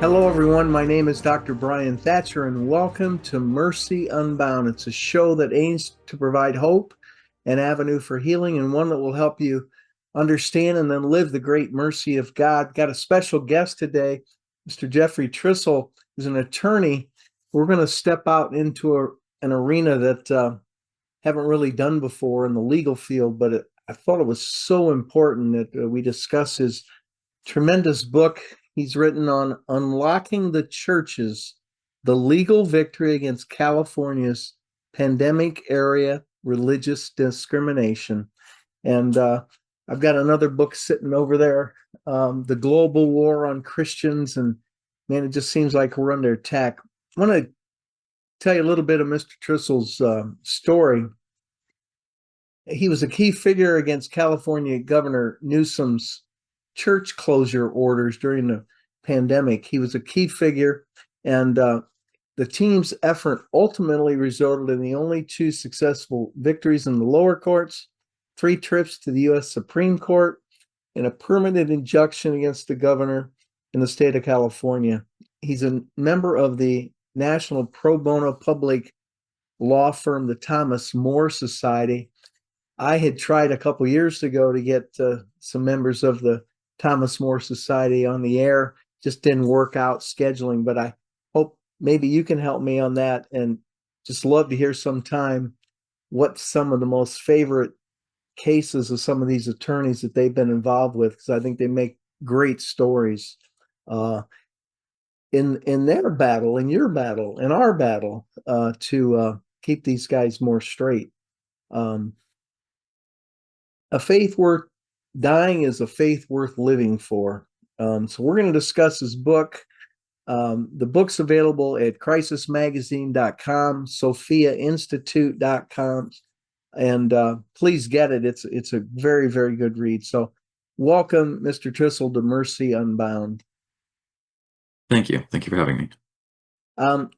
Hello, everyone. My name is Dr. Brian Thatcher, and welcome to Mercy Unbound. It's a show that aims to provide hope, an avenue for healing, and one that will help you understand and then live the great mercy of God. Got a special guest today. Mr. Jeffrey Trissell is an attorney. We're going to step out into an arena that haven't really done before in the legal field, but I thought it was so important that we discuss his tremendous book he's written on unlocking the churches, the legal victory against California's pandemic era religious discrimination. And I've got another book sitting over there, The Global War on Christians. And man, it just seems like we're under attack. I want to tell you a little bit of Mr. Trissell's story. He was a key figure against California Governor Newsom's church closure orders during the pandemic. He was a key figure, and the team's effort ultimately resulted in the only two successful victories in the lower courts, 3 trips to the U.S. Supreme Court, and a permanent injunction against the governor in the state of California. He's a member of the National Pro Bono Public Law firm, the Thomas More Society. I had tried a couple years ago to get some members of the Thomas More Society on the air. Just didn't work out scheduling, but I hope maybe you can help me on that, and just love to hear sometime what some of the most favorite cases of some of these attorneys that they've been involved with, because I think they make great stories in their battle, in your battle, in our battle to keep these guys more straight. A faith worth dying is a faith worth living for. So we're going to discuss his book. The book's available at crisismagazine.com, sophiainstitute.com, and please get it. It's a very, very good read. So welcome, Mr. Trissell, to Mercy Unbound. Thank you. Thank you for having me. Um,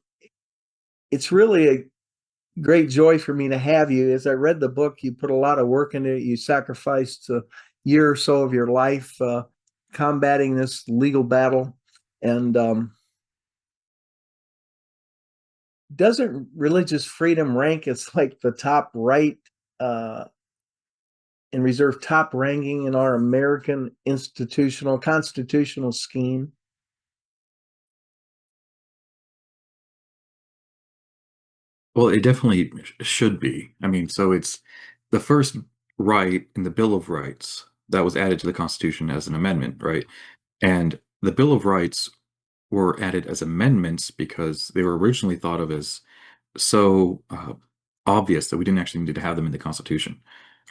it's really a great joy for me to have you. As I read the book, you put a lot of work into it. You sacrificed a year or so of your life combating this legal battle. And doesn't religious freedom rank as like the top right and reserve top ranking in our American constitutional scheme? Well, it definitely should be. I mean, so it's the first right in the Bill of Rights that was added to the Constitution as an amendment, right? And the Bill of Rights were added as amendments because they were originally thought of as so obvious that we didn't actually need to have them in the Constitution,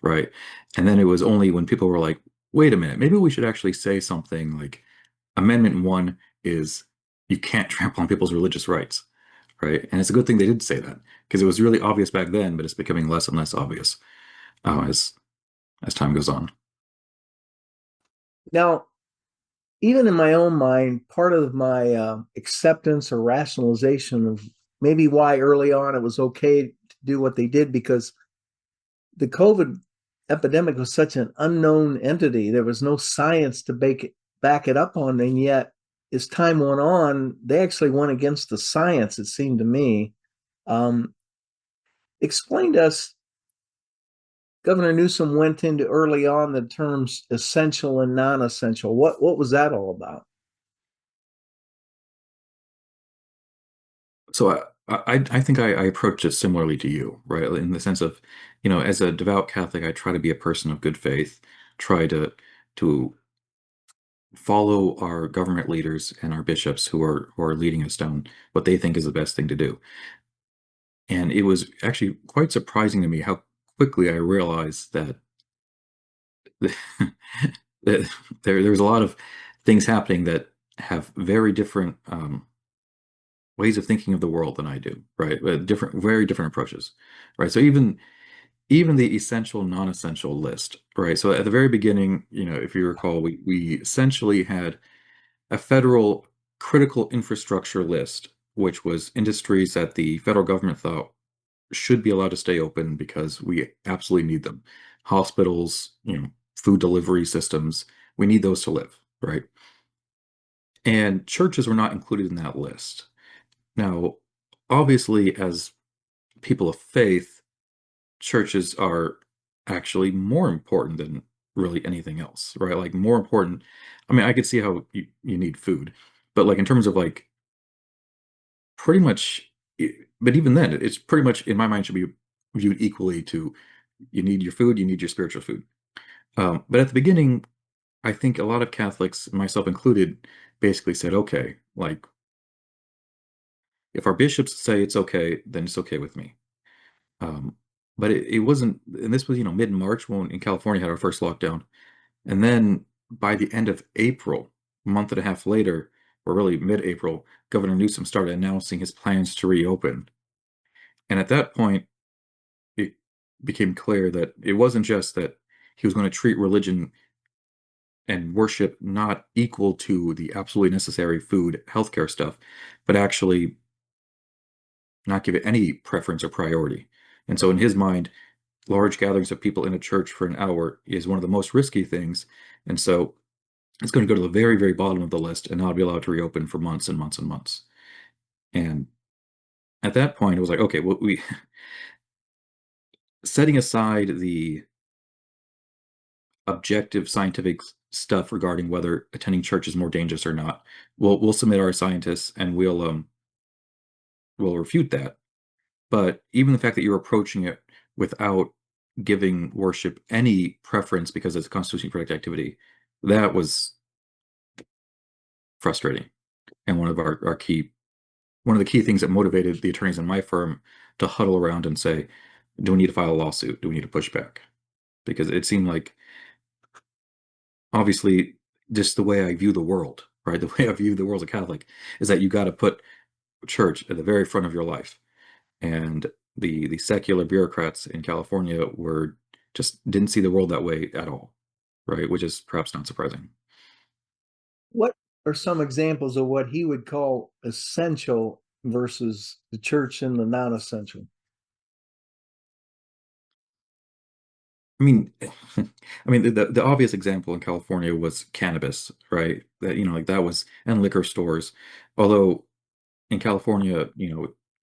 right? And then it was only when people were like, wait a minute, maybe we should actually say something like Amendment 1 is you can't trample on people's religious rights, right? And it's a good thing they did say that because it was really obvious back then, but it's becoming less and less obvious as time goes on. Now, even in my own mind, part of my acceptance or rationalization of maybe why early on it was okay to do what they did, because the COVID epidemic was such an unknown entity. There was no science to back it up on. And yet, as time went on, they actually went against the science, it seemed to me. Explain to us, Governor Newsom went into early on the terms essential and non-essential. What was that all about? So I think I approach it similarly to you, right? In the sense of, as a devout Catholic, I try to be a person of good faith, try to follow our government leaders and our bishops who are leading us down what they think is the best thing to do. And it was actually quite surprising to me how quickly I realized that there's a lot of things happening that have very different ways of thinking of the world than I do, right? Very different approaches, right? So even the essential, non-essential list, right? So at the very beginning, if you recall, we essentially had a federal critical infrastructure list, which was industries that the federal government thought should be allowed to stay open because we absolutely need them. Hospitals, food delivery systems, we need those to live, right? and churches were not included in that list. Now, obviously, as people of faith, churches are actually more important than really anything else, right? Like more important. I mean, I could see how you need food, but like in terms of like pretty much, but even then, it's pretty much in my mind should be viewed equally to you need your food, you need your spiritual food. But at the beginning, I think a lot of Catholics, myself included, basically said, okay, like if our bishops say it's okay, then it's okay with me. Um, but it wasn't, and this was, mid-March when in California had our first lockdown. And then by the end of April, a month and a half later, or really mid-April, Governor Newsom started announcing his plans to reopen. And at that point, it became clear that it wasn't just that he was going to treat religion and worship not equal to the absolutely necessary food, healthcare stuff, but actually not give it any preference or priority. And so in his mind, large gatherings of people in a church for an hour is one of the most risky things. And so it's going to go to the very, very bottom of the list and not be allowed to reopen for months and months and months. And at that point, it was like, okay, well, we setting aside the objective scientific stuff regarding whether attending church is more dangerous or not. We'll submit our scientists and we'll refute that. But even the fact that you're approaching it without giving worship any preference because it's a constitutionally protected activity, that was frustrating. And one of the key things that motivated the attorneys in my firm to huddle around and say, do we need to file a lawsuit? Do we need to push back? Because it seemed like obviously just the way I view the world, right? The way I view the world as a Catholic is that you got to put church at the very front of your life. And the secular bureaucrats in California were just didn't see the world that way at all, right? Which is perhaps not surprising. What are some examples of what he would call essential versus the church and the non-essential? I mean, I mean the obvious example in California was cannabis, right? That like that was and liquor stores. Although in California,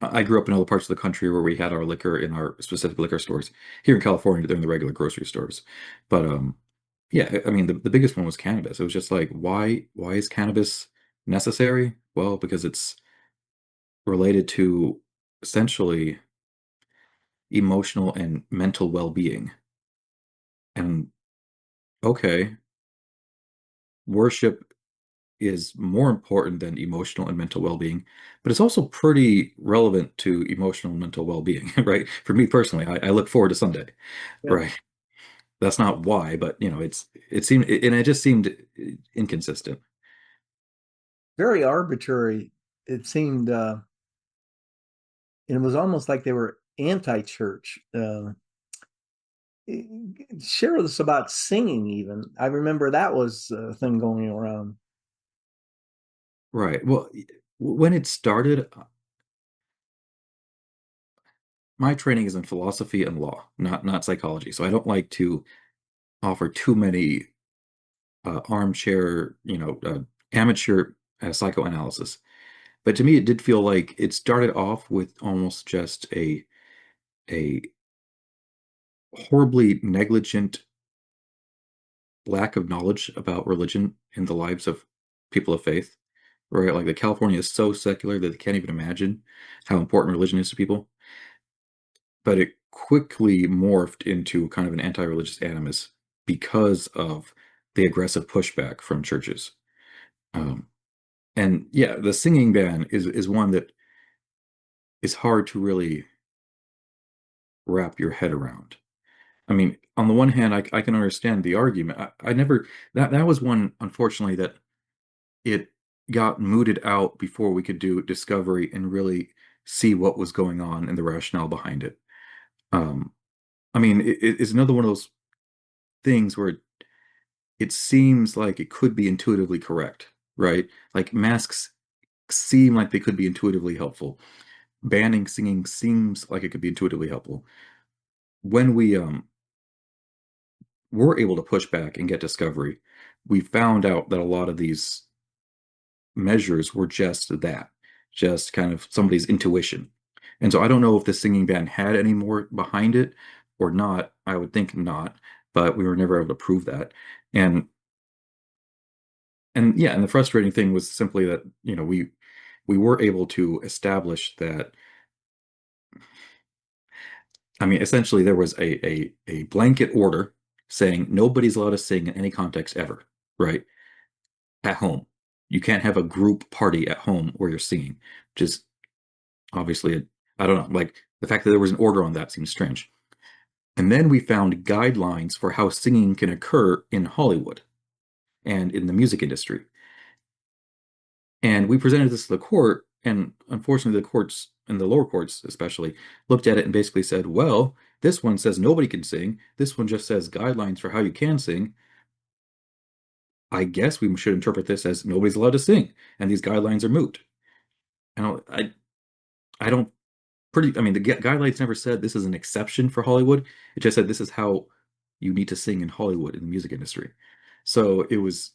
I grew up in other parts of the country where we had our liquor in our specific liquor stores. Here in California, they're in the regular grocery stores. But yeah, I mean the biggest one was cannabis. It was just like why is cannabis necessary? Well, because it's related to essentially emotional and mental well-being. And okay, worship is more important than emotional and mental well-being, but it's also pretty relevant to emotional and mental well-being, right? For me personally, I look forward to Sunday, Yeah. right? That's not why, but it seemed, and it just seemed inconsistent. Very arbitrary. It seemed, and it was almost like they were anti-church. Share with us about singing, even. I remember that was a thing going around. Right. Well, when it started, my training is in philosophy and law, not psychology. So I don't like to offer too many armchair, amateur psychoanalysis. But to me, it did feel like it started off with almost just a horribly negligent lack of knowledge about religion in the lives of people of faith. Right, like the California is so secular that they can't even imagine how important religion is to people. But it quickly morphed into kind of an anti-religious animus because of the aggressive pushback from churches. Um, and yeah, the singing ban is one that is hard to really wrap your head around. I mean, on the one hand, I can understand the argument. I never that was one, unfortunately, that it got mooted out before we could do discovery and really see what was going on and the rationale behind it. Um, I mean, it's another one of those things where it seems like it could be intuitively correct, right? Like masks seem like they could be intuitively helpful. Banning singing seems like it could be intuitively helpful. When we were able to push back and get discovery, we found out that a lot of these measures were just that, just kind of somebody's intuition. And so I don't know if the singing ban had any more behind it or not. I would think not, but we were never able to prove that. And yeah, and the frustrating thing was simply that, we were able to establish that. I mean, essentially there was a blanket order saying nobody's allowed to sing in any context ever, right? At home. You can't have a group party at home where you're singing, which is obviously, I don't know, like the fact that there was an order on that seems strange. And then we found guidelines for how singing can occur in Hollywood and in the music industry. And we presented this to the court, and unfortunately, the courts and the lower courts, especially, looked at it and basically said, well, this one says nobody can sing. This one just says guidelines for how you can sing. I guess we should interpret this as nobody's allowed to sing, and these guidelines are moot. And I don't I mean, the guidelines never said this is an exception for Hollywood. It just said this is how you need to sing in Hollywood in the music industry. So it was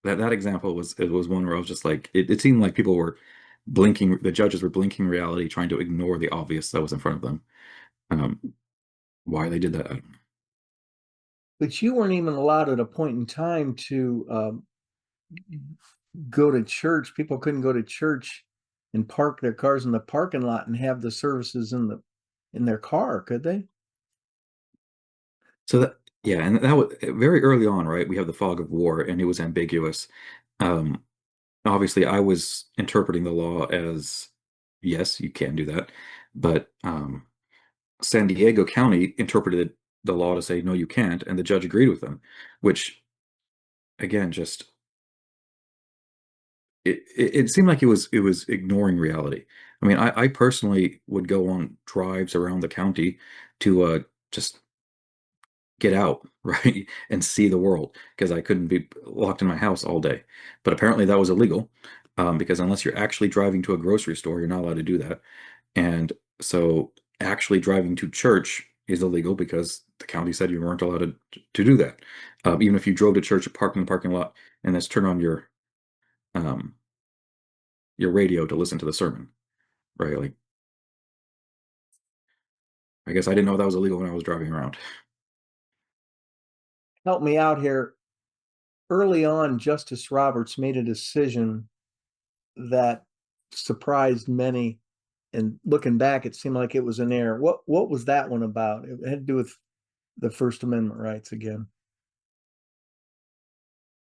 that example was one where I was just like, it seemed like people were blinking, the judges were blinking reality, trying to ignore the obvious that was in front of them. Why they did that, I don't know. But you weren't even allowed at a point in time to go to church. People couldn't go to church and park their cars in the parking lot and have the services in their car, could they? So that, yeah, and that was very early on, right? We have the fog of war, and it was ambiguous. Um, Obviously, I was interpreting the law as yes, you can do that, but San Diego County interpreted the law to say no, you can't, and the judge agreed with them, which again, just it seemed like it was ignoring reality. I mean, I personally would go on drives around the county to just get out, right, and see the world because I couldn't be locked in my house all day. But apparently that was illegal, because unless you're actually driving to a grocery store, you're not allowed to do that. And so actually driving to church is illegal because the county said you weren't allowed to do that. Even if you drove to church, park in the parking lot, and let's turn on um, your radio to listen to the sermon, right? Like, I guess I didn't know that was illegal when I was driving around. Help me out here. Early on, Justice Roberts made a decision that surprised many. And looking back, it seemed like it was an error. What was that one about? It had to do with the First Amendment rights again.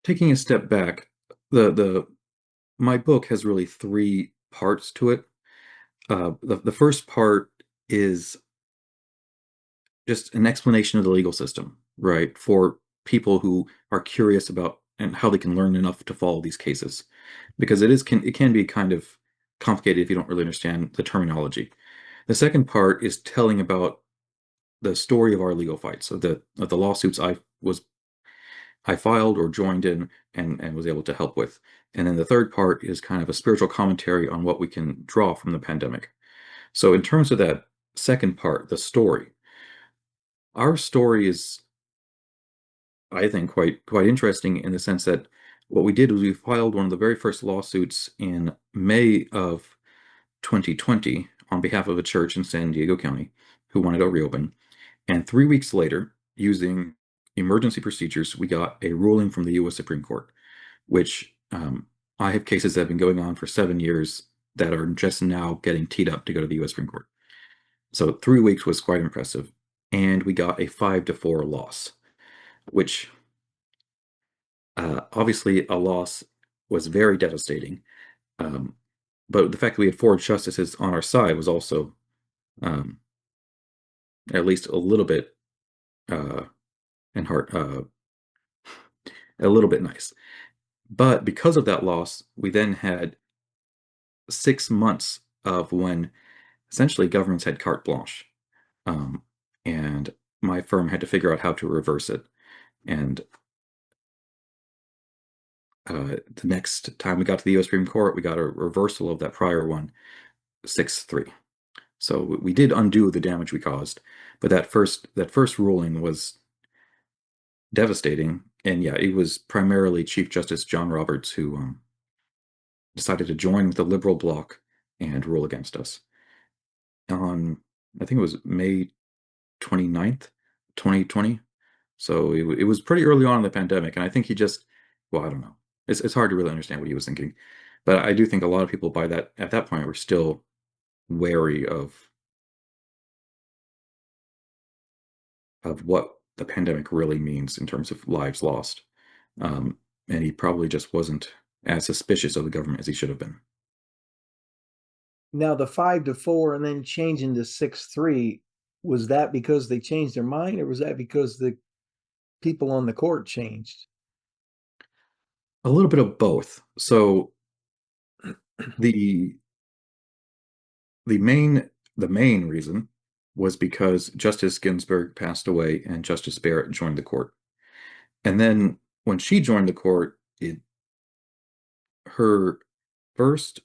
Taking a step back, the my book has really three parts to it. The first part is just an explanation of the legal system, right? For people who are curious about and how they can learn enough to follow these cases, because it can be kind of complicated if you don't really understand the terminology. The second part is telling about the story of our legal fights, of the lawsuits I filed or joined in and was able to help with. And then the third part is kind of a spiritual commentary on what we can draw from the pandemic. So in terms of that second part, the story, our story is, I think, quite interesting in the sense that what we did was we filed one of the very first lawsuits in May of 2020 on behalf of a church in San Diego County who wanted to reopen. And 3 weeks later, using emergency procedures, we got a ruling from the U.S. Supreme Court, which I have cases that have been going on for 7 years that are just now getting teed up to go to the U.S. Supreme Court. So 3 weeks was quite impressive. And we got a 5-4 loss, which obviously a loss was very devastating. Um, but the fact that we had four justices on our side was also um, at least a little bit uh, and heart a little bit nice. But because of that loss, we then had 6 months of when essentially governments had carte blanche, um, and my firm had to figure out how to reverse it. And the next time we got to the U.S. Supreme Court, we got a reversal of that prior one, 6-3. So we did undo the damage we caused, but that first ruling was devastating, And yeah, it was primarily Chief Justice John Roberts who decided to join with the liberal bloc and rule against us on, I think it was May 29th, 2020. So it was pretty early on in the pandemic, and I think he just, well, I don't know. It's hard to really understand what he was thinking, but I do think a lot of people by that at that point were still wary of what the pandemic really means in terms of lives lost. Um, and he probably just wasn't as suspicious of the government as he should have been. Now the 5-4 and then changing to 6-3, was that because they changed their mind, or was that because the people on the court changed? A little bit of both. So the the main the main reason was because Justice Ginsburg passed away and Justice Barrett joined the court. And then when she joined the court, her first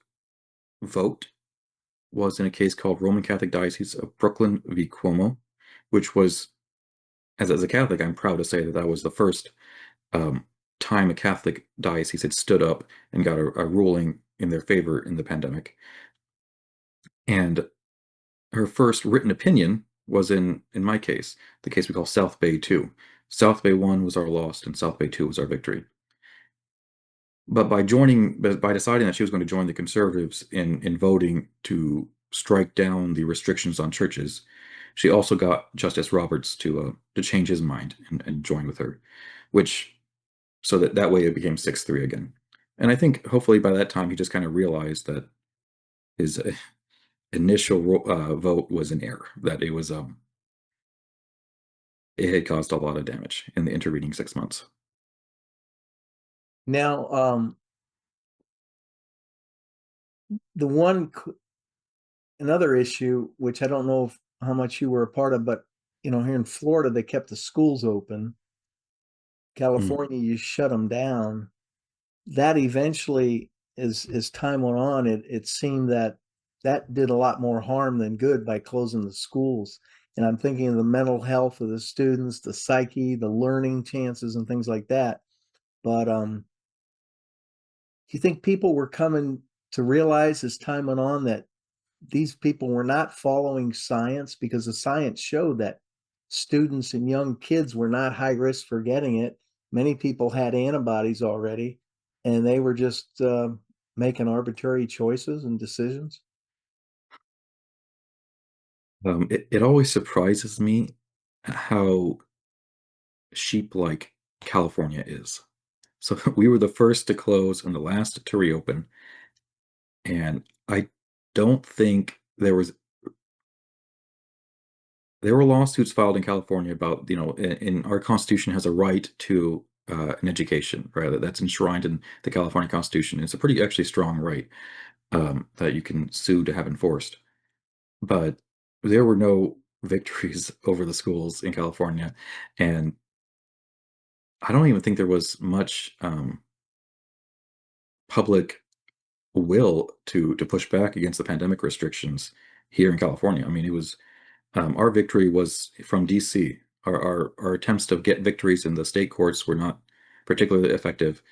vote was in a case called Roman Catholic Diocese of Brooklyn v. Cuomo, which was, as a Catholic, I'm proud to say that that was the first time a Catholic diocese had stood up and got a ruling in their favor in the pandemic. And her first written opinion was in my case, the case we call South Bay 2. South Bay 1 was our loss, and South Bay 2 was our victory. But by deciding that she was going to join the conservatives in voting to strike down the restrictions on churches, she also got Justice Roberts to change his mind and join with her, which so that way it became 6-3 again. And I think hopefully by that time he just kind of realized that his initial vote was an error, that it had caused a lot of damage in the intervening 6 months. Now, the one another issue, which I don't know how much you were a part of, but here in Florida, they kept the schools open. California, you shut them down. That eventually, as time went on, it seemed that did a lot more harm than good by closing the schools. And I'm thinking of the mental health of the students, the psyche, the learning chances, and things like that. But do you think people were coming to realize as time went on that these people were not following science, because the science showed that students and young kids were not high risk for getting it? Many people had antibodies already, and they were just making arbitrary choices and decisions. It always surprises me how sheep-like California is. So we were the first to close and the last to reopen, and I don't think there were lawsuits filed in California about, in our Constitution has a right to an education, right? That's enshrined in the California Constitution. It's a pretty actually strong right that you can sue to have enforced. But there were no victories over the schools in California, and I don't even think there was much public will to push back against the pandemic restrictions here in California. I mean, it was our victory was from DC. Our attempts to get victories in the state courts were not particularly effective,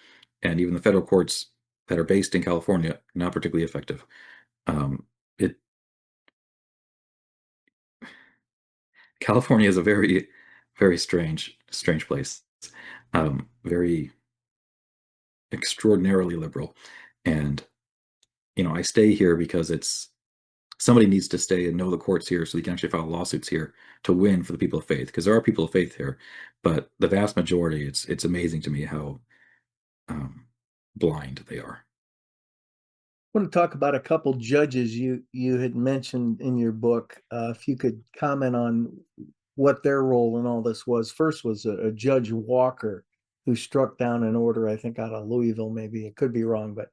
and even the federal courts that are based in California not particularly effective. It California is a very very strange place, very extraordinarily liberal, and I stay here because somebody needs to stay and know the courts here so they can actually file lawsuits here to win for the people of faith, because there are people of faith here, but the vast majority, it's amazing to me how blind they are. I want to talk about a couple judges you had mentioned in your book. If you could comment on what their role in all this was. First was a Judge Walker, who struck down an order, I think out of Louisville, maybe. It could be wrong, but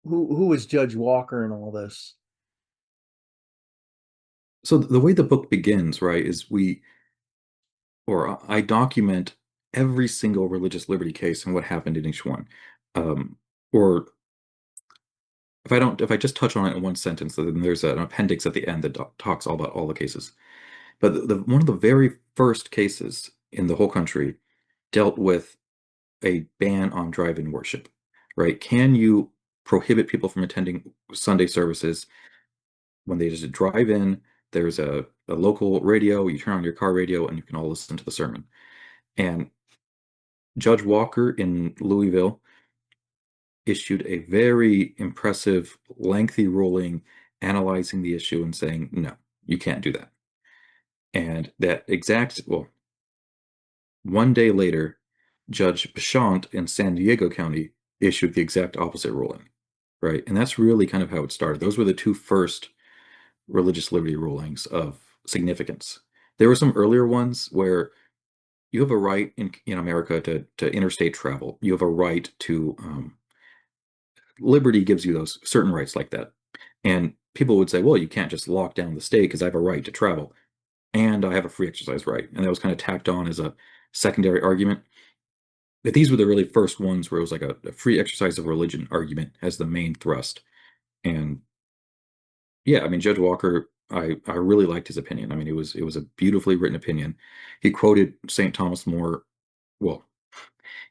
who was Judge Walker in all this? So the way the book begins, right, is I document every single religious liberty case and what happened in each one. Or if I just touch on it in one sentence, then there's an appendix at the end that talks all about all the cases. But one of the very first cases in the whole country dealt with a ban on drive-in worship, right? Can you prohibit people from attending Sunday services when they just drive in? There's a local radio, you turn on your car radio, and you can all listen to the sermon. And Judge Walker in Louisville issued a very impressive, lengthy ruling analyzing the issue and saying, no, you can't do that. And well, one day later, Judge Beshant in San Diego County issued the exact opposite ruling, right? And that's really kind of how it started. Those were the two first religious liberty rulings of significance. There were some earlier ones where you have a right in America to interstate travel. You have a right to liberty gives you those certain rights like that. And people would say, well, you can't just lock down the state because I have a right to travel and I have a free exercise right. And that was kind of tacked on as a secondary argument. But these were the really first ones where it was like a free exercise of religion argument as the main thrust. And yeah, I mean, Judge Walker, I really liked his opinion. I mean, it was a beautifully written opinion. He quoted St. Thomas More. Well,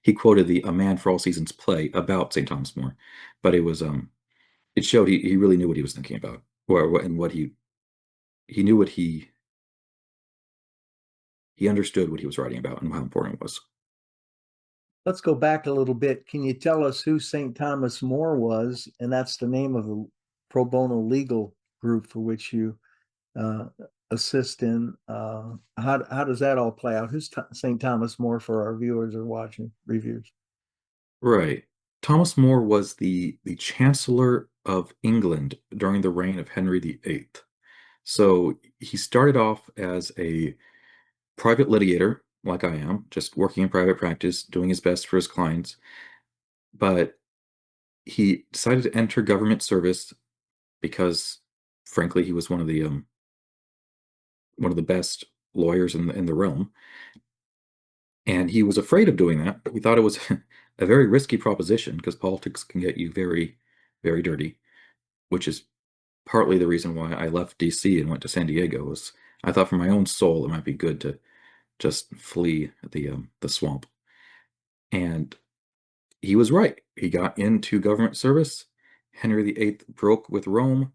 he quoted the A Man for All Seasons play about St. Thomas More, but it showed he really knew what he was thinking about, and what he knew what he understood what he was writing about and how important it was. Let's go back a little bit. Can you tell us who St. Thomas More was? And that's the name of the pro bono legal group for which you uh, assist in. How does that all play out? Who's St. Thomas More for our viewers or watching reviews? Right. Thomas More was the Chancellor of England during the reign of Henry VIII. So he started off as a private litigator, like I am, just working in private practice, doing his best for his clients. But he decided to enter government service because, frankly, he was one of the best lawyers in the realm, and he was afraid of doing that. He thought it was a very risky proposition because politics can get you very, very dirty, which is partly the reason why I left DC and went to San Diego. Was I thought for my own soul it might be good to just flee the swamp. And he was right. He got into government service. Henry VIII broke with Rome,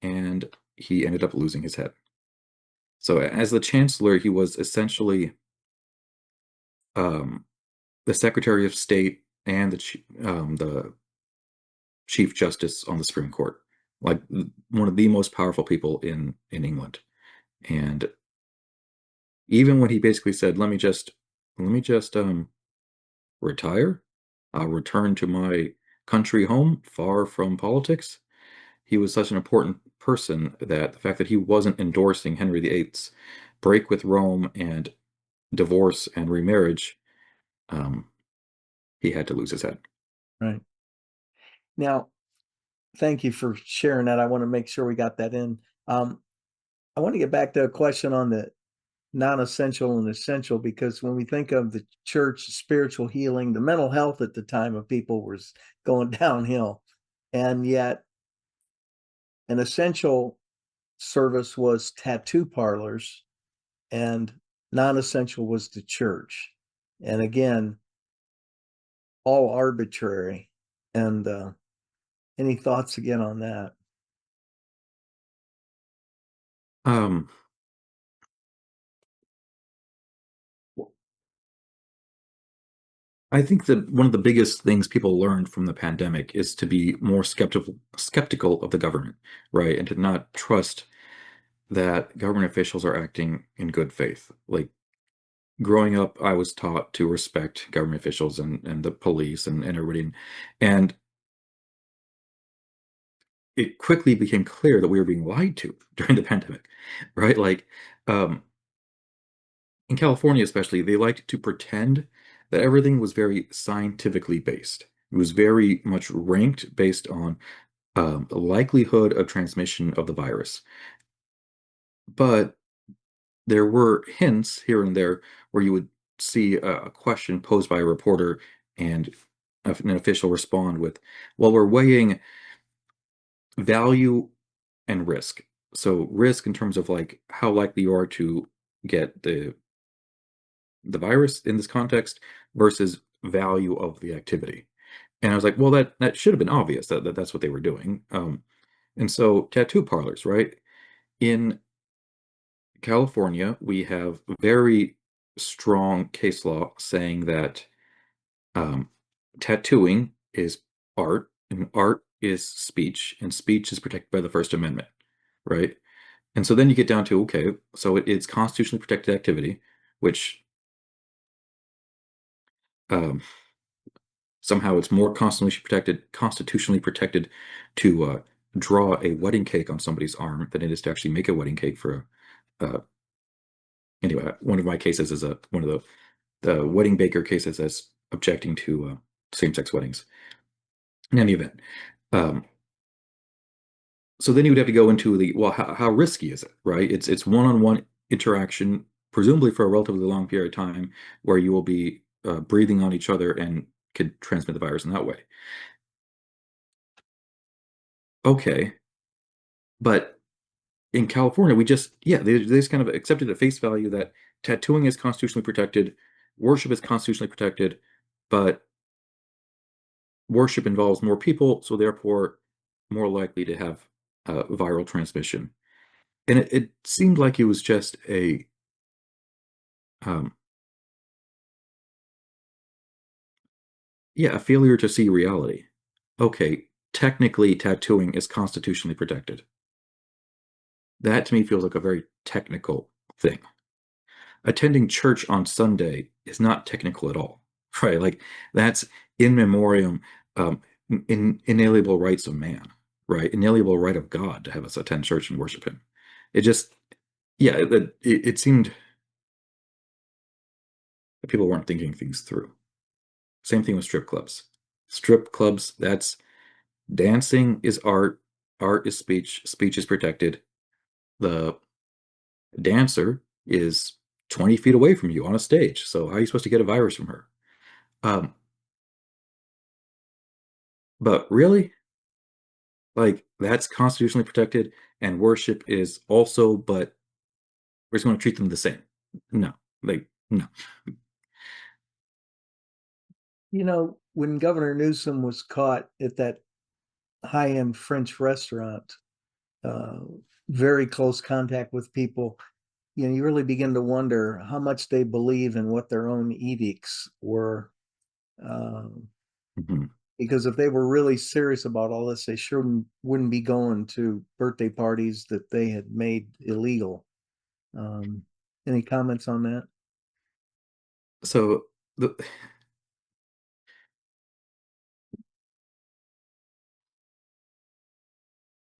and he ended up losing his head. So as the chancellor, he was essentially um, the Secretary of State and the Chief Justice on the Supreme Court, like one of the most powerful people in England. And even when he basically said, let me just retire, I'll return to my country home, far from politics. He was such an important person that the fact that he wasn't endorsing Henry VIII's break with Rome and divorce and remarriage, um, he had to lose his head. Right. Now, thank you for sharing that. I want to make sure we got that in. I want to get back to a question on the non-essential and essential, because when we think of the church, spiritual healing, the mental health at the time of people was going downhill. And yet an essential service was tattoo parlors and non-essential was the church. And again, all arbitrary. And any thoughts again on that? Um, I think that one of the biggest things people learned from the pandemic is to be more skeptical of the government, right? And to not trust that government officials are acting in good faith. Like growing up, I was taught to respect government officials and the police and everybody. And it quickly became clear that we were being lied to during the pandemic, right? Like in California, especially, they liked to pretend that everything was very scientifically based. It was very much ranked based on the likelihood of transmission of the virus. But there were hints here and there where you would see a question posed by a reporter and an official respond with, well, we're weighing value and risk. So risk in terms of like how likely you are to get the the virus in this context versus value of the activity. And I was like, well, that should have been obvious that's what they were doing. And so tattoo parlors, right? In California, we have very strong case law saying that um, tattooing is art, and art is speech, and speech is protected by the First Amendment, right? And so then you get down to, okay, so it's constitutionally protected activity, which um, somehow it's more constitutionally protected to draw a wedding cake on somebody's arm than it is to actually make a wedding cake for anyway, one of my cases is one of the wedding baker cases that's objecting to same-sex weddings. In any event, um, so then you would have to go into the, well, how risky is it, right? It's one-on-one interaction, presumably for a relatively long period of time, where you will be breathing on each other and could transmit the virus in that way. Okay, but in California, we just, yeah, they just kind of accepted at face value that tattooing is constitutionally protected, worship is constitutionally protected, but worship involves more people, so therefore more likely to have viral transmission. And it seemed like it was just um, a failure to see reality. Okay, technically tattooing is constitutionally protected. That to me feels like a very technical thing. Attending church on Sunday is not technical at all, right? Like that's in memoriam, inalienable rights of man, right? Inalienable right of God to have us attend church and worship Him. It just, yeah, it seemed that people weren't thinking things through. Same thing with strip clubs. Strip clubs, that's dancing is art is speech is protected. The dancer is 20 feet away from you on a stage. So how are you supposed to get a virus from her? Um, but really, like that's constitutionally protected, and worship is also, but we're just going to treat them the same. No, like no. When Governor Newsom was caught at that high-end French restaurant, uh, very close contact with people, you really begin to wonder how much they believe in what their own edicts were. Um, Mhm. because if they were really serious about all this, they sure wouldn't be going to birthday parties that they had made illegal. Um, any comments on that? So the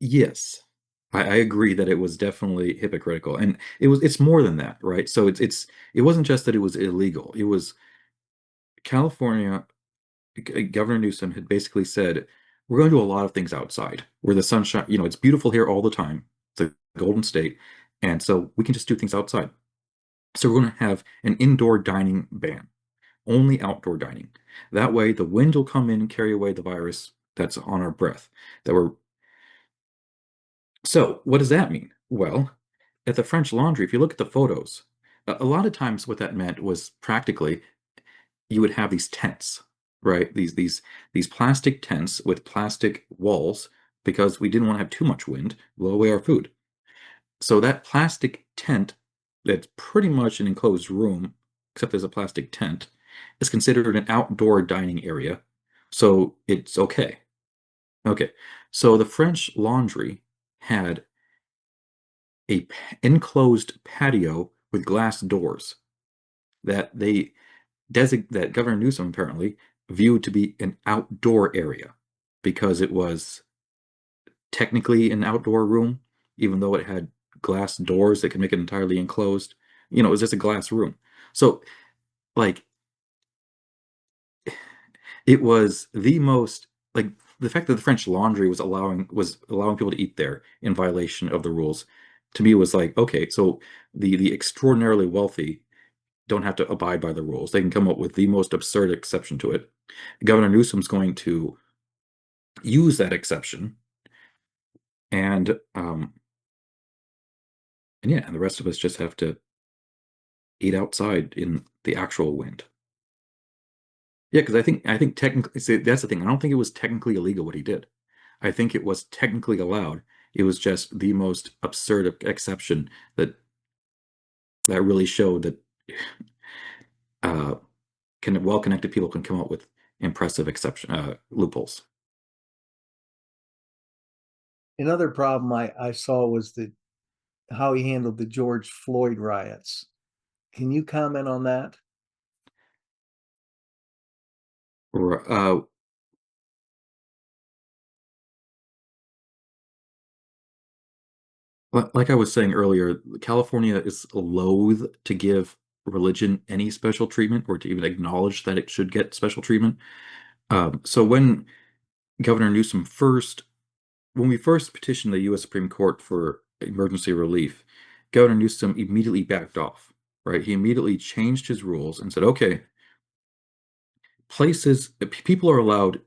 yes, I agree that it was definitely hypocritical, and it's more than that, right? So it wasn't just that it was illegal. It was California Governor Newsom had basically said, we're going to do a lot of things outside where the sunshine, it's beautiful here all the time. It's a golden state. And so we can just do things outside. So we're going to have an indoor dining ban, only outdoor dining. That way the wind will come in and carry away the virus that's on our breath. That we're So what does that mean? Well, at the French Laundry, if you look at the photos, a lot of times what that meant was practically you would have these tents, right? These plastic tents with plastic walls because we didn't want to have too much wind blow away our food. So that plastic tent, that's pretty much an enclosed room, except there's a plastic tent, is considered an outdoor dining area. So it's okay. Okay. So the French Laundry had a enclosed patio with glass doors that that Governor Newsom apparently viewed to be an outdoor area because it was technically an outdoor room, even though it had glass doors that could make it entirely enclosed. It was just a glass room. So, like, it was the most like the fact that the French Laundry was allowing people to eat there in violation of the rules. To me, was like, okay, so the extraordinarily wealthy don't have to abide by the rules. They can come up with the most absurd exception to it. Governor Newsom's going to use that exception, and yeah, and the rest of us just have to eat outside in the actual wind. Yeah, because I think technically, see, that's the thing. I don't think it was technically illegal what he did. I think it was technically allowed. It was just the most absurd exception that really showed that uh, well-connected people can come up with impressive exception loopholes. Another problem I saw was how he handled the George Floyd riots. Can you comment on that? Uh, like I was saying earlier, California is loath to give religion any special treatment or to even acknowledge that it should get special treatment. So Governor Newsom when we first petitioned the U.S. Supreme Court for emergency relief, Governor Newsom immediately backed off, right? He immediately changed his rules and said, okay, people are allowed,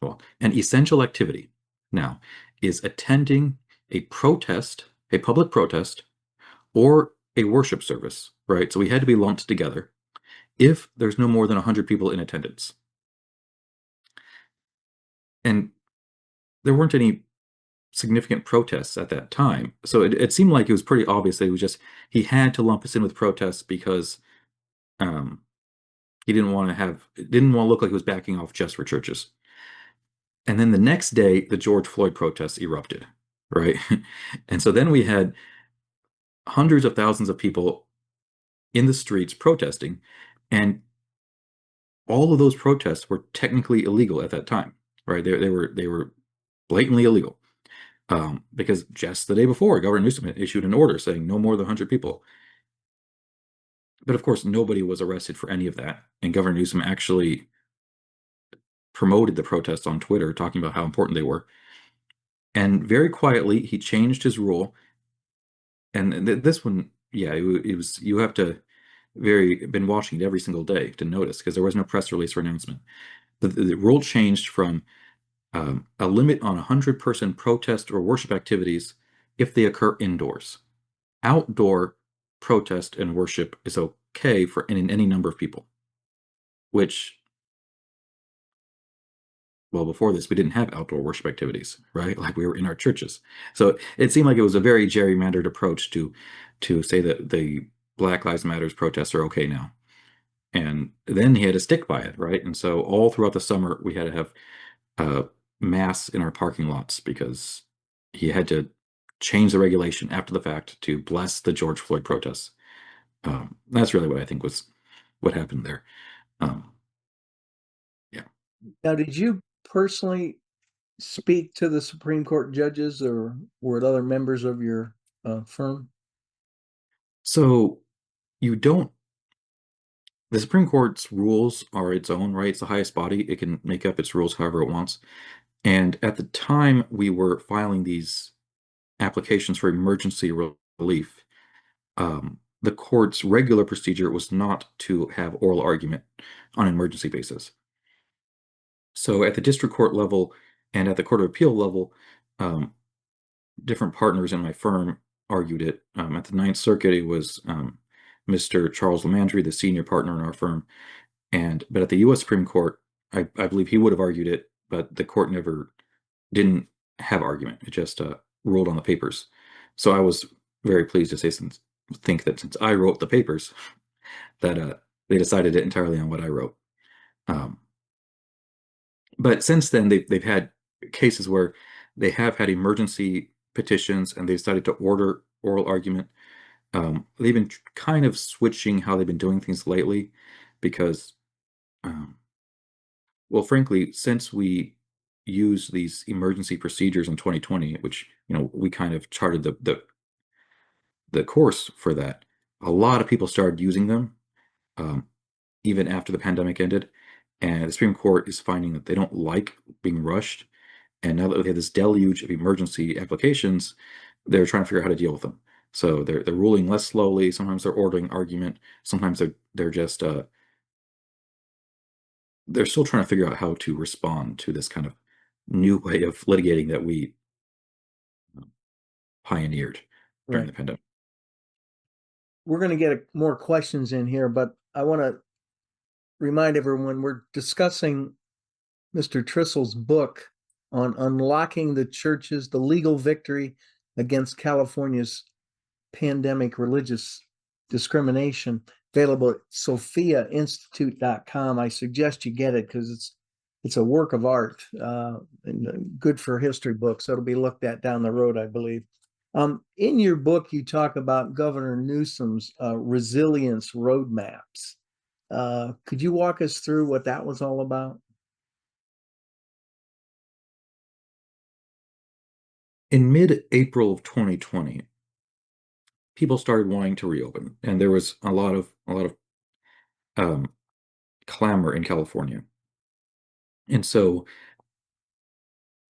well, an essential activity now is attending a protest, a public protest, or a worship service, right? So we had to be lumped together if there's no more than 100 people in attendance. And there weren't any significant protests at that time. So it seemed like it was pretty obvious that he had to lump us in with protests because um, he didn't want to look like he was backing off just for churches. And then the next day, the George Floyd protests erupted, right? And so then we had hundreds of thousands of people in the streets protesting, and all of those protests were technically illegal at that time, right? They were blatantly illegal. Because just the day before, Governor Newsom had issued an order saying no more than 100 people. But of course, nobody was arrested for any of that. And Governor Newsom actually promoted the protests on Twitter, talking about how important they were. And very quietly, he changed his rule. And this one, yeah, it was, you have to been watching it every single day to notice, because there was no press release or announcement. The rule changed from a limit on 100-person protest or worship activities if they occur indoors. Outdoor protest and worship is okay for in any number of people, which, well, before this, we didn't have outdoor worship activities, right? Like, we were in our churches. So it seemed like it was a very gerrymandered approach to say that the Black Lives Matters protests are okay now. And then he had to stick by it, right? And so all throughout the summer, we had to have mass in our parking lots because he had to change the regulation after the fact to bless the George Floyd protests. That's really what I think was what happened there. Um, yeah. Now, did you personally speak to the Supreme Court judges, or were it other members of your firm? So you don't. The Supreme Court's rules are its own, right? It's the highest body. It can make up its rules however it wants. And at the time we were filing these applications for emergency relief, the court's regular procedure was not to have oral argument on an emergency basis. So at the district court level and at the Court of Appeal level, um, different partners in my firm argued it. At the Ninth Circuit, it was Mr. Charles Lamandry, the senior partner in our firm. But at the U.S. Supreme Court, I believe he would have argued it, but the court never didn't have argument. It just ruled on the papers. So I was very pleased to think that since I wrote the papers, that they decided it entirely on what I wrote. But since then, they've had cases where they have had emergency petitions and they've decided to order oral argument. They've been kind of switching how they've been doing things lately because, well, frankly, since we used these emergency procedures in 2020, which, we kind of charted the course for that, a lot of people started using them um, even after the pandemic ended. And the Supreme Court is finding that they don't like being rushed. And now that we have this deluge of emergency applications, they're trying to figure out how to deal with them. So they're ruling less slowly. Sometimes they're ordering argument. Sometimes they're just they're still trying to figure out how to respond to this kind of new way of litigating that we pioneered during Right. the pandemic. we're going to get more questions in here, but I want to remind everyone we're discussing Mr. Trissell's book on unlocking the churches, the legal victory against California's pandemic religious discrimination, available at sophiainstitute.com. I suggest you get it because it's a work of art and good for history books. It'll be looked at down the road, I believe. In your book, you talk about Governor Newsom's resilience roadmaps. Could you walk us through what that was all about? In mid-April of 2020, people started wanting to reopen, and there was a lot of um, clamor in California. And so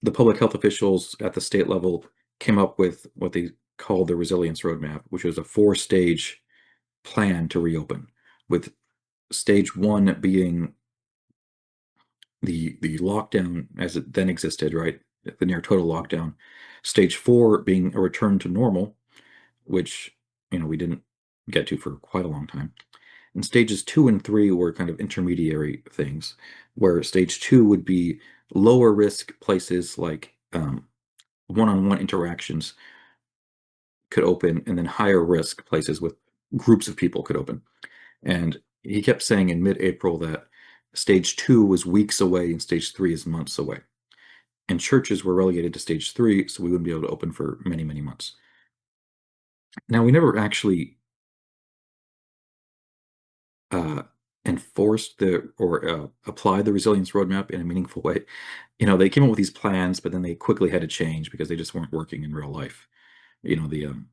the public health officials at the state level came up with what they called the resilience roadmap, which was a 4-stage plan to reopen, with stage 1 being the lockdown as it then existed, right? The near total lockdown. Stage 4 being a return to normal, which we didn't get to for quite a long time. And stages 2 and 3 were kind of intermediary things, where stage 2 would be lower risk places like one-on-one interactions could open, and then higher risk places with groups of people could open. And he kept saying in mid-April that stage 2 was weeks away and stage 3 is months away. And churches were relegated to stage 3, so we wouldn't be able to open for many, many months. Now, we never actually enforced or applied the resilience roadmap in a meaningful way. They came up with these plans, but then they quickly had to change because they just weren't working in real life. The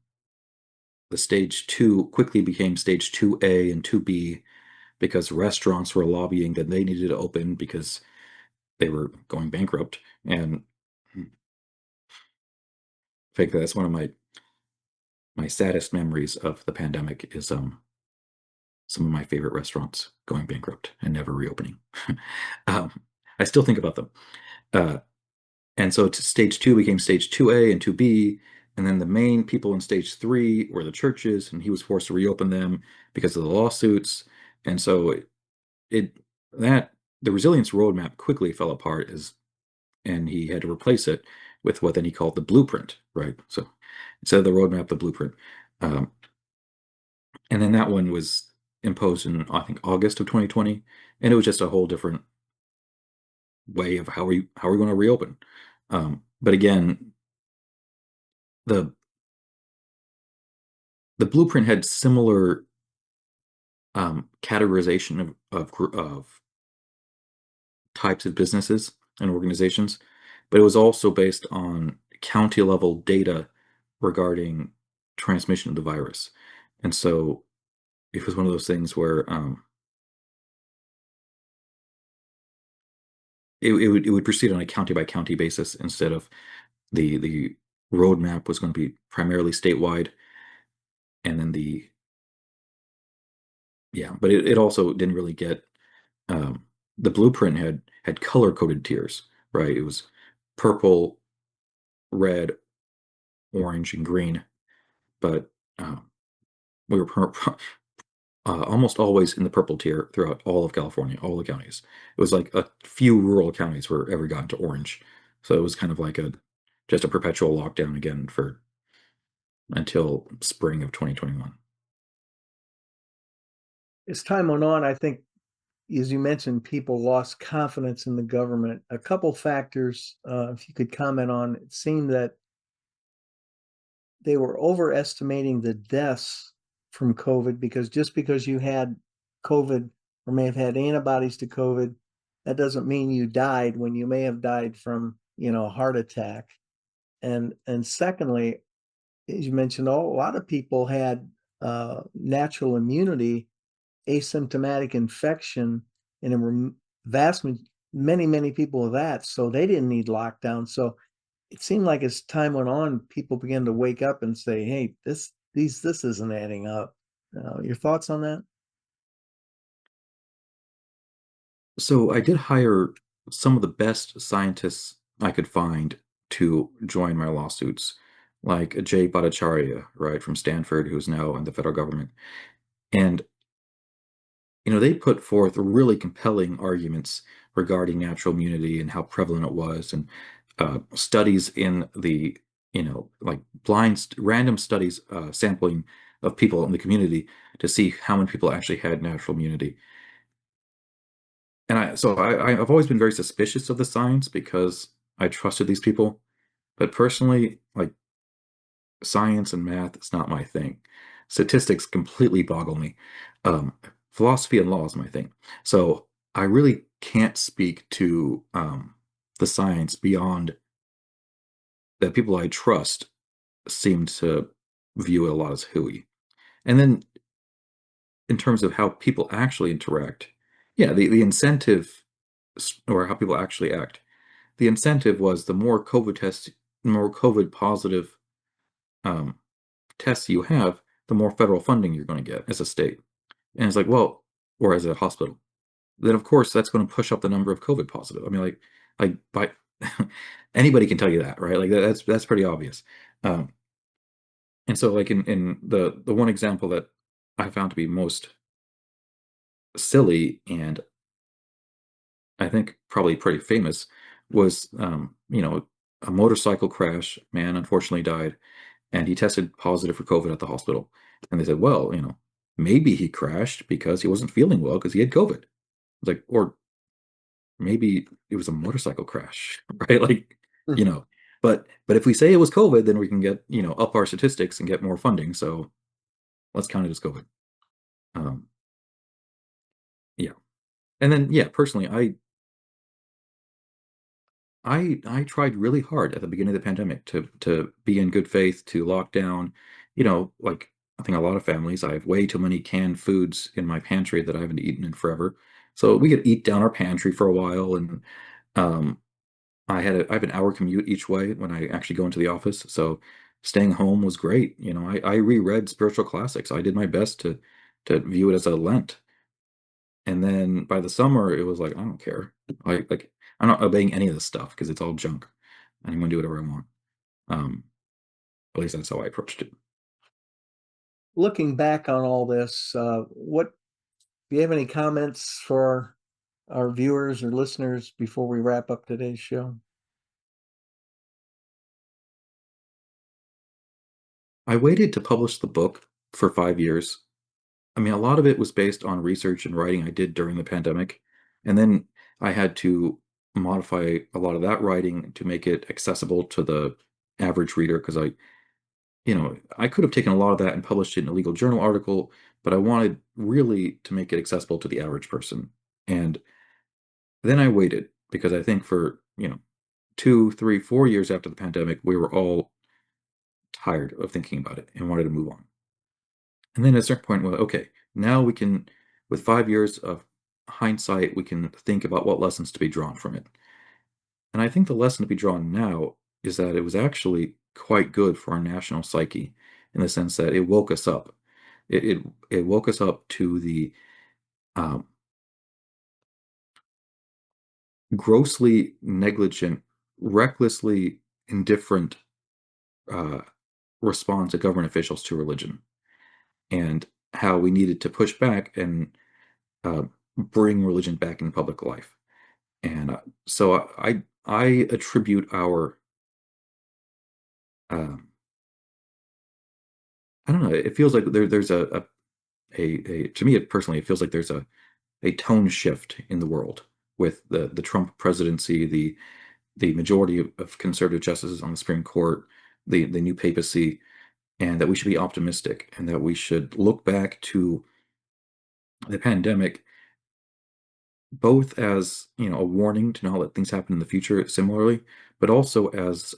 stage 2 quickly became stage 2A and 2B because restaurants were lobbying that they needed to open because they were going bankrupt. And I think that's one of my saddest memories of the pandemic is some of my favorite restaurants going bankrupt and never reopening. um, I still think about them. Uh, and so stage 2 became stage 2A and 2B. And then the main people in stage 3 were the churches, and he was forced to reopen them because of the lawsuits. And so that the resilience roadmap quickly fell apart and he had to replace it with what then he called the blueprint, right? So instead of the roadmap, the blueprint. Um, and then that one was imposed in, I think, August of 2020, and it was just a whole different way of how we going to reopen. But again, the blueprint had similar categorization of types of businesses and organizations, but it was also based on county level data regarding transmission of the virus. And so it was one of those things where it would proceed on a county by county basis instead of the roadmap was going to be primarily statewide, and then but it also didn't really get the blueprint had color coded tiers, right? It was purple, red, orange, and green, but we were almost always in the purple tier throughout all of California, all the counties. It was like a few rural counties were ever gotten to orange, so it was kind of like just a perpetual lockdown again for until spring of 2021. As time went on, I think, as you mentioned, people lost confidence in the government. A couple factors, if you could comment on, it seemed that they were overestimating the deaths from COVID because just because you had COVID or may have had antibodies to COVID, that doesn't mean you died when you may have died from, a heart attack. And secondly, as you mentioned, a lot of people had natural immunity, asymptomatic infection, and there were many people of that, so they didn't need lockdown. So it seemed like as time went on, people began to wake up and say, "Hey, this isn't adding up." Your thoughts on that? So I did hire some of the best scientists I could find to join my lawsuits like Jay Bhattacharya, right, from Stanford, who's now in the federal government. And, they put forth really compelling arguments regarding natural immunity and how prevalent it was, and studies in the, like random studies, sampling of people in the community to see how many people actually had natural immunity. And I've always been very suspicious of the science because I trusted these people. But personally, like, science and math is not my thing. Statistics completely boggle me. Um, Philosophy and law is my thing. So I really can't speak to the science beyond that. People I trust seem to view it a lot as hooey. And then in terms of how people actually interact, yeah, the incentive, or how people actually act, the incentive was the more COVID positive um, tests you have, the more federal funding you're going to get as a state. And it's like, well, or as a hospital. Then of course that's going to push up the number of COVID positive. I mean, like by anybody can tell you that, right? Like that's pretty obvious. Um, and so, like, in the one example that I found to be most silly, and I think probably pretty famous, was a motorcycle crash. Man unfortunately died, and he tested positive for COVID at the hospital. And they said, well, maybe he crashed because he wasn't feeling well because he had COVID. It's like, or maybe it was a motorcycle crash, right? Like, you know, but if we say it was COVID, then we can get, up our statistics and get more funding. So let's count it as COVID. Um, yeah. And then, yeah, personally, I tried really hard at the beginning of the pandemic to be in good faith, to lock down, like, I think a lot of families, I have way too many canned foods in my pantry that I haven't eaten in forever. So we could eat down our pantry for a while. And um, I have an hour commute each way when I actually go into the office. So staying home was great. I reread spiritual classics. I did my best to view it as a Lent. And then by the summer, it was like, I don't care. Like, I'm not obeying any of this stuff because it's all junk. I'm gonna do whatever I want. Um, at least that's how I approached it. Looking back on all this, what do you have any comments for our viewers or listeners before we wrap up today's show? I waited to publish the book for 5 years. I mean, a lot of it was based on research and writing I did during the pandemic. And then I had to modify a lot of that writing to make it accessible to the average reader, because I could have taken a lot of that and published it in a legal journal article, but I wanted really to make it accessible to the average person. And then I waited because I think for, 2, 3, 4 years after the pandemic, we were all tired of thinking about it and wanted to move on. And then at a certain point, well, okay, now we can, with 5 years of hindsight, we can think about what lessons to be drawn from it. And I think the lesson to be drawn now is that it was actually quite good for our national psyche, in the sense that it woke us up. It woke us up to the um, grossly negligent, recklessly indifferent uh, response of government officials to religion, and how we needed to push back and uh, bring religion back in public life. And so I attribute our um, I don't know. It feels like there's a to me, personally, it feels like there's a tone shift in the world with the Trump presidency, the majority of conservative justices on the Supreme Court, the new papacy, and that we should be optimistic, and that we should look back to the pandemic both as, a warning to not let things happen in the future similarly, but also as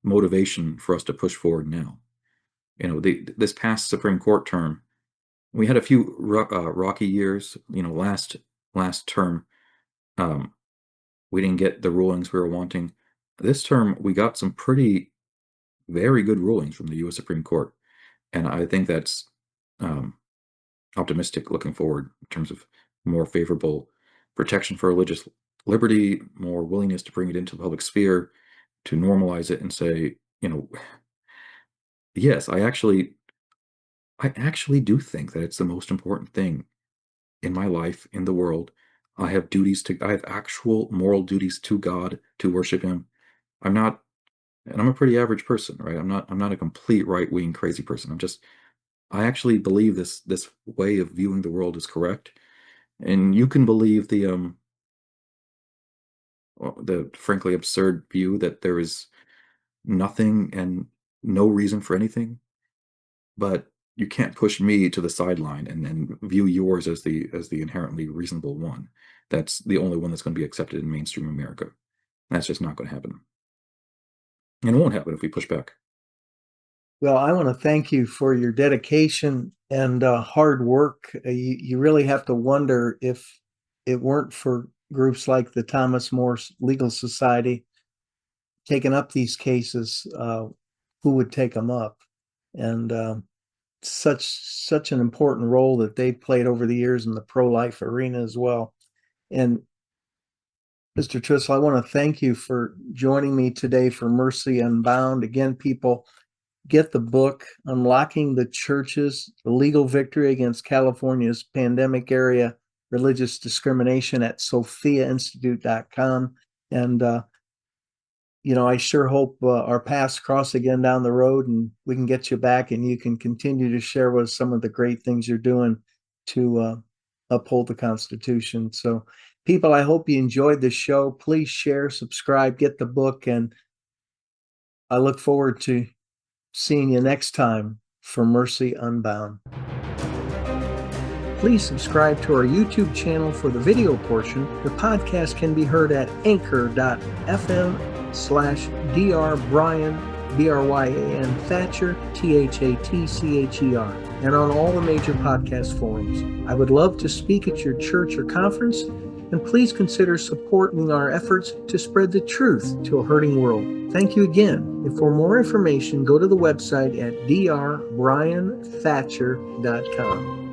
motivation for us to push forward now. This past Supreme Court term, we had a few rocky years. Last term, um, we didn't get the rulings we were wanting. This term, we got some pretty very good rulings from the U.S. Supreme Court, and I think that's um, optimistic looking forward in terms of more favorable protection for religious liberty, more willingness to bring it into the public sphere, to normalize it and say, yes, I actually do think that it's the most important thing in my life, in the world. I have actual moral duties to God to worship Him. I'm not, and I'm a pretty average person, right? I'm not a complete right-wing crazy person. I actually believe this way of viewing the world is correct. And you can believe the frankly absurd view that there is nothing and no reason for anything, but you can't push me to the sideline and view yours as the inherently reasonable one. That's the only one that's going to be accepted in mainstream America. That's just not going to happen, and it won't happen if we push back. Well, I want to thank you for your dedication and hard work. You really have to wonder if it weren't for groups like the Thomas More Legal Society taking up these cases, who would take them up? And such an important role that they played over the years in the pro-life arena as well. And Mr. Trissell, I want to thank you for joining me today for Mercy Unbound. Again, people, get the book, Unlocking the Churches, the Legal Victory Against California's Pandemic Area Religious Discrimination at sophiainstitute.com. And, I sure hope our paths cross again down the road and we can get you back and you can continue to share with us some of the great things you're doing to uphold the Constitution. So, people, I hope you enjoyed the show. Please share, subscribe, get the book, and I look forward to seeing you next time for Mercy Unbound. Please subscribe to our YouTube channel for the video portion. The podcast can be heard at anchor.fm/drbryan, Bryan Thatcher, Thatcher, and on all the major podcast forums. I would love to speak at your church or conference, and please consider supporting our efforts to spread the truth to a hurting world. Thank you again. And for more information, go to the website at drbryanthatcher.com.